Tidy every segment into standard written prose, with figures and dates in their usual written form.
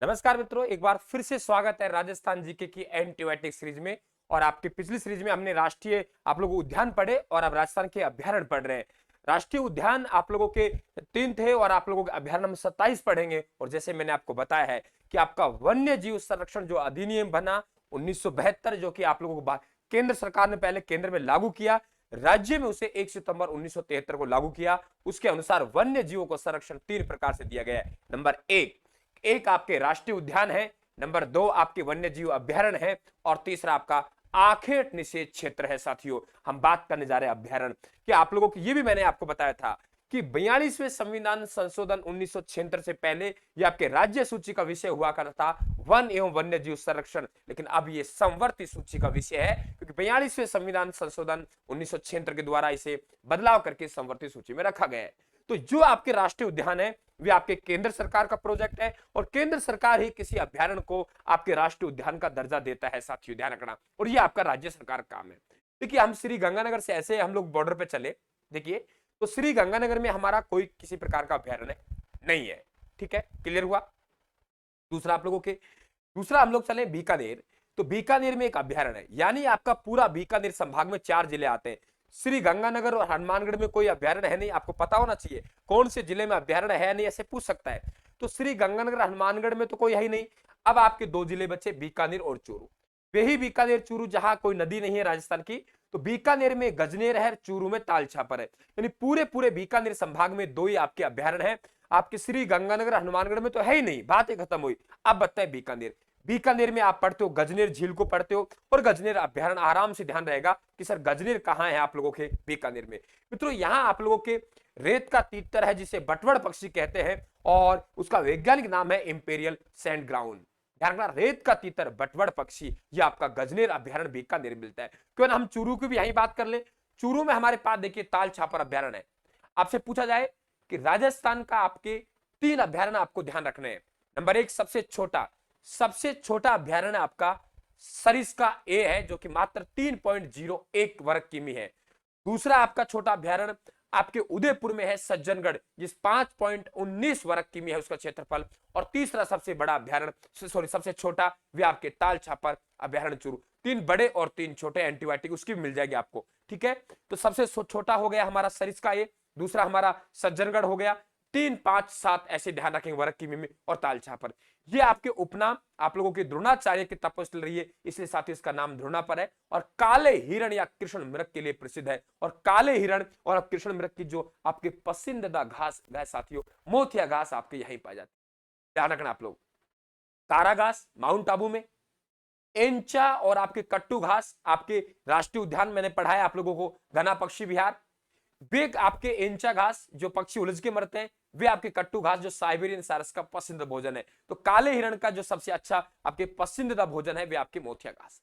नमस्कार मित्रों, एक बार फिर से स्वागत है राजस्थान जीके की एंटीबायोटिक सीरीज में। और आपकी पिछली सीरीज में हमने राष्ट्रीय आप लोगों उद्यान पढ़े और अब राजस्थान के अभ्यारण्य पढ़ रहे हैं। राष्ट्रीय उद्यान आप लोगों के 3 थे और आप लोगों के अभ्यारण्य हम 27 पढ़ेंगे। और जैसे मैंने आपको बताया है कि आपका वन्य जीव संरक्षण जो अधिनियम बना 1972, जो कि आप लोगों को केंद्र सरकार ने पहले केंद्र में लागू किया, राज्य में उसे 1 सितंबर 1973 को लागू किया। उसके अनुसार वन्य जीवों को संरक्षण 3 प्रकार से दिया गया है। नंबर एक आपके राष्ट्रीय उद्यान है, नंबर 2 आपके वन्य जीव अभ्यारण्य है, और तीसरा आपका आखेट निषेध क्षेत्र है। साथियों, हम बात करने जा रहे हैं अभ्यारण्य कि आप लोगों को, ये भी मैंने आपको बताया था कि 42वें संविधान संशोधन 1976 से पहले ये आपके राज्य सूची का विषय हुआ करता था, वन एवं वन्य जीव संरक्षण। लेकिन अब ये संवर्ती सूची का विषय है, क्योंकि 42वें संविधान संशोधन 1976 के द्वारा इसे बदलाव करके संवर्ती सूची में रखा गया है। तो जो आपके राष्ट्रीय उद्यान है वे आपके केंद्र सरकार का प्रोजेक्ट है, और केंद्र सरकार ही किसी अभ्यारण्य को आपके राष्ट्रीय उद्यान का दर्जा देता है। साथियों, ध्यान रखना, और ये आपका राज्य सरकार का काम है। देखिए, हम श्री गंगानगर से ऐसे हम लोग बॉर्डर पे चले, देखिए तो श्री गंगानगर में हमारा कोई किसी प्रकार का अभ्यारण्य नहीं है। ठीक है, क्लियर हुआ। दूसरा आप लोगों के दूसरा हम लोग चले बीकानेर, तो बीकानेर में एक अभ्यारण्य है, यानी आपका पूरा बीकानेर संभाग में 4 जिले आते हैं। श्री गंगानगर और हनुमानगढ़ में कोई अभ्यारण्य है नहीं, आपको पता होना चाहिए कौन से जिले में अभ्यारण्य है नहीं, ऐसे पूछ सकता है। तो श्री गंगानगर हनुमानगढ़ में तो कोई है ही नहीं। अब आपके 2 जिले बचे, बीकानेर और चूरू। वही बीकानेर चूरू जहां कोई नदी नहीं है राजस्थान की, तो बीकानेर में गजनेर है, चूरू में ताल छापर है। यानी पूरे पूरे बीकानेर संभाग में 2 ही आपके अभ्यारण्य है। आपके श्री गंगानगर हनुमानगढ़ में तो है ही नहीं, बात ही खत्म हुई। अब बताए बीकानेर। बीकानेर में आप पढ़ते हो गजनेर झील को पढ़ते हो, और गजनेर अभ्यारण्य आराम से ध्यान रहेगा कि सर गजनेर कहां है आप लोगों के बीकानेर में। मित्रों, यहां आप लोगों के रेत का तीतर है जिसे बटवड़ पक्षी कहते हैं, और उसका वैज्ञानिक नाम है इंपेरियल सैंड ग्राउंड। ध्यान रखना, रेत का तीतर बटवड़ पक्षी, ये आपका गजनेर अभ्यारण्य बीकानेर मिलता है। क्यों ना हम चूरू की भी यही बात कर ले। चूरू में हमारे पास देखिए ताल छापर अभ्यारण्य है। आपसे पूछा जाए कि राजस्थान का आपके 3 अभ्यारण्य आपको ध्यान रखने हैं। नंबर 1 सबसे छोटा अभ्यारण्य आपका सरिस्का ए है, जो कि मात्र 3.01 वर्ग किमी है। दूसरा आपका छोटा अभ्यारण्य आपके उदयपुर में है, सज्जनगढ़, जिस 5.19 वर्ग किमी है उसका क्षेत्रफल। और तीसरा सबसे बड़ा अभ्यारण्य, सबसे छोटा, वे आपके ताल छापर अभ्यारण्य चूरू। 3 बड़े और 3 छोटे, एंटीबायोटिक उसकी भी मिल जाएगी आपको। ठीक है, तो सबसे छोटा हो गया हमारा सरिस्का ए, दूसरा हमारा सज्जनगढ़ हो गया, 3, 5, 7 ऐसे ध्यान रखेंगे वर्ग किमी में, और ताल छापर। ये आपके उपनाम आप लोगों के द्रोणाचार्य की तपस्या रही है, इसलिए साथियों इसका नाम द्रोणा पर है। और काले हिरण या कृष्ण मृग के लिए प्रसिद्ध है। और काले हिरण और कृष्ण मृग की जो आपके पसंदीदा घास है साथियों, मोथिया घास आपके यहीं पाई जाती है। ध्यान रखना आप लोग। तारा घास माउंट आबू में, एंचा और आपके कट्टू घास आपके राष्ट्रीय उद्यान मैंने पढ़ाया आप लोगों को, घना पक्षी विहार। वे आपके एंचा घास जो पक्षी उलझ के मरते हैं, वे आपके कट्टू घास जो साइबेरियन सारस का पसंदीदा भोजन है। तो काले हिरण का जो सबसे अच्छा आपके पसंदीदा भोजन है वे आपके मोथिया घास।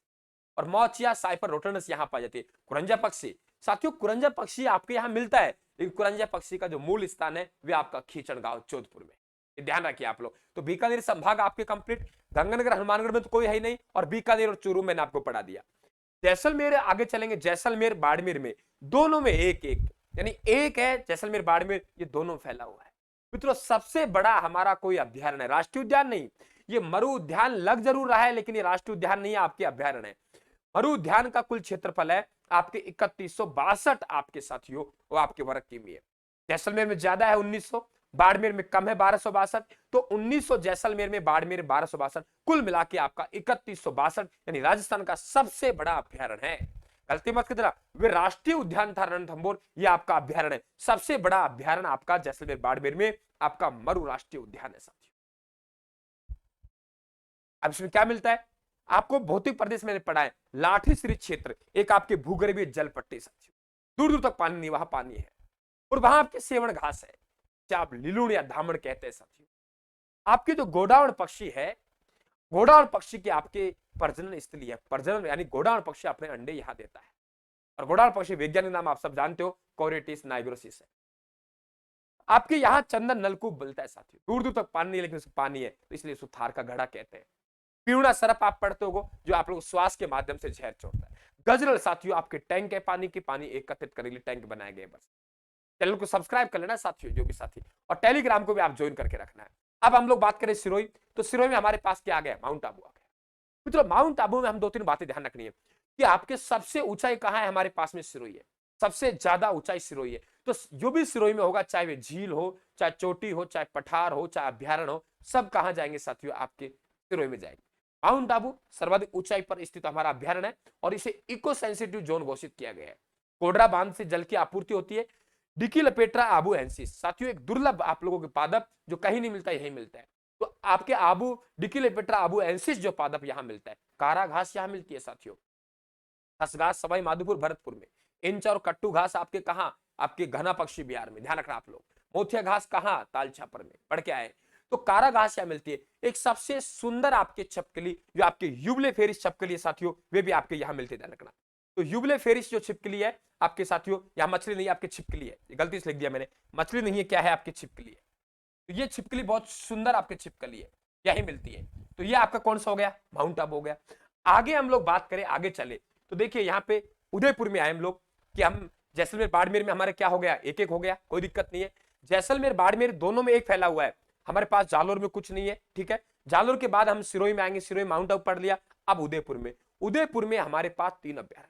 और मौचिया साइपर रोटनस यहां पाई जाती है। कुरंजा पक्षी, साथियों कुरंजा पक्षी आपके यहां मिलता है, लेकिन कुरंजा पक्षी का जो मूल स्थान है वे आपका खींचन गांव जोधपुर में। ध्यान रखिए आप लोग। तो बीकानेर संभाग आपके कंप्लीट। गंगानगर हनुमानगढ़ में तो कोई है ही नहीं, और बीकानेर और चूरू मैंने आपको पढ़ा दिया। जैसलमेर आगे चलेंगे, जैसलमेर बाड़मेर में दोनों में एक एक, यानी एक है जैसलमेर बाड़मेर, ये दोनों फैला हुआ है। मित्रों, सबसे बड़ा हमारा कोई अभ्यारण्य है, राष्ट्रीय उद्यान नहीं, ये मरु उद्यान लग जरूर रहा है, लेकिन ये राष्ट्रीय उद्यान नहीं है, आपके अभ्यारण्य है। मरु उद्यान का कुल क्षेत्रफल है आपके 3162 आपके साथियों, वो आपके वर्ग किमी है। जैसलमेर में ज्यादा है 1900, बाड़मेर में कम है 1262। तो 1900 जैसलमेर में, बाड़मेर 1262, कुल मिला के आपका 3162, यानी राजस्थान का सबसे बड़ा अभ्यारण्य है। गलती मत कर देना, वे राष्ट्रीय उद्यान था रणथंभौर, ये आपका अभ्यारण्य है। सबसे बड़ा अभ्यारण्य आपका जैसलमेर बाड़मेर में आपका मरु राष्ट्रीय उद्यान है साथियों। अब इसमें क्या मिलता है आपको, भौतिक प्रदेश मैंने पढ़ा है, लाठी श्री क्षेत्र एक आपके भूगर्भीय जल पट्टी साथियों, दूर दूर तक पानी नहीं, वहां पानी है, और वहां आपके सेवण घास है, क्या आप लिलुण या धामण कहते हैं साथियों। आपके जो गोडावण पक्षी है, गोडावण पक्षी की आपके प्रजनन स्थली है, प्रजनन यानी गोडावण पक्षी अपने अंडे यहां देता है। और गोडावण पक्षी वैज्ञानिक नाम आप सब जानते हो, कोरेटिस नाइग्रोसिस है। आपके यहाँ चंदन नलकूप मिलता है साथियों, दूर दूर तक पानी नहीं, लेकिन उसमें पानी है, तो इसलिए उसको थार का घड़ा कहते हैं। पीवड़ा सरप आप पढ़ते हो, जो आप लोग श्वास के माध्यम से जहर छोड़ता है। गजरल साथियों आपके टैंक है पानी की, पानी एकत्रित करने के लिए टैंक बनाए गए। बस चैनल को सब्सक्राइब कर लेना साथियों, जो भी साथी, और टेलीग्राम को भी आप ज्वाइन करके रखना है। अब हम लोग बात करें सिरोही, तो सिरोही में हमारे पास क्या आ गया, माउंट आबू आ गया। मित्रों माउंट आबू में हम 2-3 बातें ध्यान रखनी है कि आपके सबसे ऊंचाई कहां है, हमारे पास में सिरोही है, सबसे ज्यादा ऊंचाई सिरोही है। तो जो भी सिरोही में होगा, चाहे वे झील हो, चाहे चोटी हो, चाहे पठार हो, चाहे अभ्यारण्य हो, सब कहां जाएंगे साथियों, आपके सिरोही में जाएंगे। माउंट आबू सर्वाधिक ऊंचाई पर स्थित हमारा अभ्यारण्य है और इसे इको सेंसिटिव जोन घोषित किया गया है। कोडरा बांध से जल की आपूर्ति होती है। डिकिलपेट्रा आबू एंसिस साथियों एक दुर्लभ आप लोगों के पादप जो कहीं नहीं मिलता, यही मिलता है। तो आपके आबू डिकिलपेट्रा आबू एंसिस जो पादप यहां मिलता है, कारा घास यहां मिलती है साथियों, घास सवाई माधोपुर भरतपुर में, इंच और कट्टू घास आपके कहां, आपके घना पक्षी बिहार में, ध्यान रखना आप लोग। मोथिया घास कहां, ताल छापर में, पढ़ के आए। तो कारा घास यहाँ मिलती है। एक सबसे सुंदर आपके छिपकली जो आपके यूबलेफेरिस छिपकली है साथियों, वे भी आपके यहाँ मिलते, ध्यान रखना। तो यूबलेफेरिस जो छिपकली है आपके साथियों, यहाँ मछली नहीं, आपकी छिपकली है, गलती से लिख दिया मैंने, मछली नहीं है, क्या है, आपकी छिपकली है। तो ये छिपकली बहुत सुंदर आपकी छिपकली है, यही मिलती है। तो ये आपका कौन सा हो गया, माउंट आबू हो गया। आगे हम लोग बात करें, आगे चले तो देखिए यहाँ पे उदयपुर में आए हम लोग कि हम जैसलमेर बाड़मेर में हमारे क्या हो गया, एक एक हो गया, कोई दिक्कत नहीं है। जैसलमेर बाड़मेर दोनों में एक फैला हुआ है, हमारे पास जालोर में कुछ नहीं है, ठीक है। जालोर के बाद हम सिरोही में आएंगे, सिरोही माउंट आबू पढ़ लिया। अब उदयपुर में हमारे पास 3 अभ्यारण्य।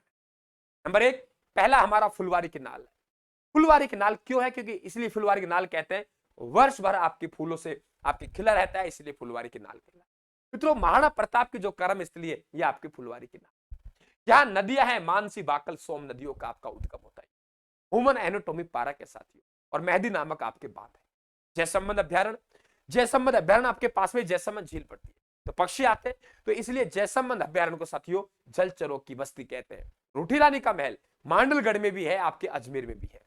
नंबर 1 पहला हमारा फुलवारी की नाल है। फुलवारी की नाल क्यों है, क्योंकि इसलिए फुलवारी की नाल कहते हैं, वर्ष भर आपके फूलों से आपके खिला रहता है, इसलिए फुलवारी की नाल कहला। मित्रों महाराणा प्रताप की जो कर्म स्थली है, ये आपकी फुलवारी की नाल। यहाँ नदियां हैं, मानसी, बाकल, सोम नदियों का आपका उद्गम होता है। ह्यूमन एनाटॉमी पार्क है साथियों, और मेहदी नामक आपके बात है। जयसंबंध अभ्यारण्य, जयसंबंध अभ्यारण्य आपके पास में जयसंबंध झील पड़ती है, तो पक्षी आते हैं, तो इसलिए जयसंबंध अभ्यारण्य को साथियों जलचरों की बस्ती कहते हैं। रूठी रानी का महल मांडलगढ़ में भी है, आपके अजमेर में भी है।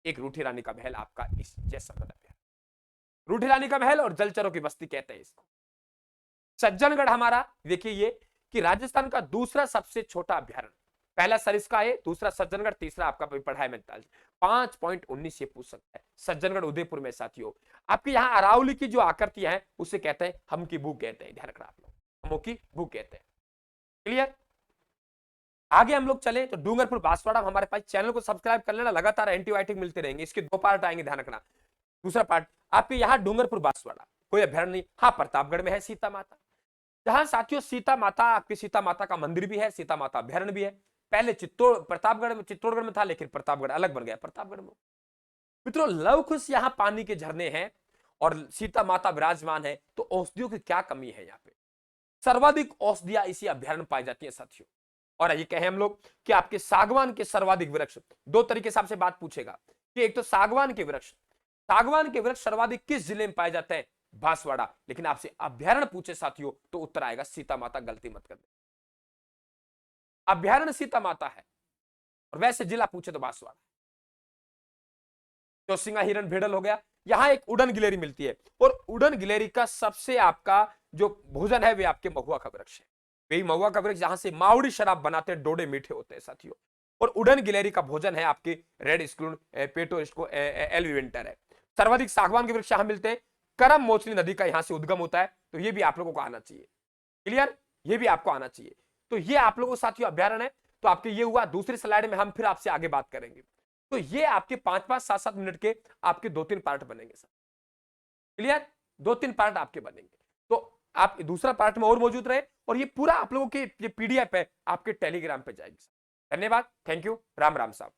एक रूठी रानी का महल आपका इस जयसंबंध अभ्यारण्य, रूठी रानी का महल और जलचरों की बस्ती कहते हैं इसको। सज्जनगढ़ हमारा देखिए ये कि राजस्थान का दूसरा सबसे छोटा अभ्यारण्य, पहला सरिस्का है, दूसरा सज्जनगढ़, तीसरा आपका पढ़ा है 5.19 ये पूछ सकता है। सज्जनगढ़ उदयपुर में साथियों। आपके यहाँ अरावली की जो आकृति है उसे कहते हैं हम की बुक कहते हैं, ध्यान रखना आप लोग, हमों की बुक कहते हैं। क्लियर। आगे हम लोग चले तो डूंगरपुर बांसवाड़ा हमारे पास। चैनल को सब्सक्राइब कर लेना, लगातार एंटीबायोटिक मिलते रहेंगे, इसके 2 पार्ट आएंगे, ध्यान रखना। दूसरा पार्ट आपके यहाँ डूंगरपुर बांसवाड़ा कोई अभ्यारण्य नहीं। हाँ प्रतापगढ़ में है सीता माता, जहां साथियों सीता माता, आपकी सीता माता का मंदिर भी है, सीता माता अभ्यारण्य भी है। पहले प्रतापगढ़ में, चित्तौड़गढ़ में था, लेकिन प्रतापगढ़ अलग बन गया प्रतापगढ़ में। मित्रों लवकुश यहाँ पानी के झरने हैं और सीता माता विराजमान है, तो औषधियों की क्या कमी है यहाँ पे। सर्वाधिक औषधियां इसी अभ्यारण्य पाई जाती है साथियों। और ये कहें हम लोग कि आपके सागवान के सर्वाधिक वृक्ष, 2 तरीके से आपसे बात पूछेगा कि एक तो सागवान के वृक्ष, सागवान के वृक्ष सर्वाधिक किस जिले में पाए जाते हैं, बांसवाड़ा। लेकिन आपसे अभ्यारण्य पूछे साथियों तो उत्तर आएगा सीता माता, गलती मत कर दे, अभ्यारण्य सीता माता है, और वैसे जिला पूछे तो बांसवाड़ा। चौसिंगा हिरण भेड़ल हो गया। यहां एक उड़न गिलेरी मिलती है, और उड़न गिलेरी का सबसे आपका जो भोजन है वे आपके महुआ का वृक्ष है। वही महुआ का वृक्ष जहां से मावड़ी शराब बनाते हैं, डोडे मीठे होते हैं साथियों। और उड़न गिलेरी का भोजन है आपके रेड स्क्लून पेटो एलविवेंटर है। सर्वाधिक सागवान के वृक्ष यहां मिलते हैं। करम मोचनी नदी का यहां से उद्गम होता है, तो ये भी आप लोगों को आना चाहिए। क्लियर, ये भी आपको आना चाहिए। तो ये आप लोगों साथियों अभ्यारण्य है। तो आपके ये हुआ। दूसरी स्लाइड में हम फिर आपसे आगे बात करेंगे। तो ये आपके 5-5, 7-7 मिनट के आपके 2-3 पार्ट बनेंगे सर। क्लियर, 2-3 पार्ट आपके बनेंगे। तो आप दूसरा पार्ट में और मौजूद रहे, और ये पूरा आप लोगों के ये पीडीएफ है आपके टेलीग्राम पे जाएगी। धन्यवाद, थैंक यू, राम राम साहब।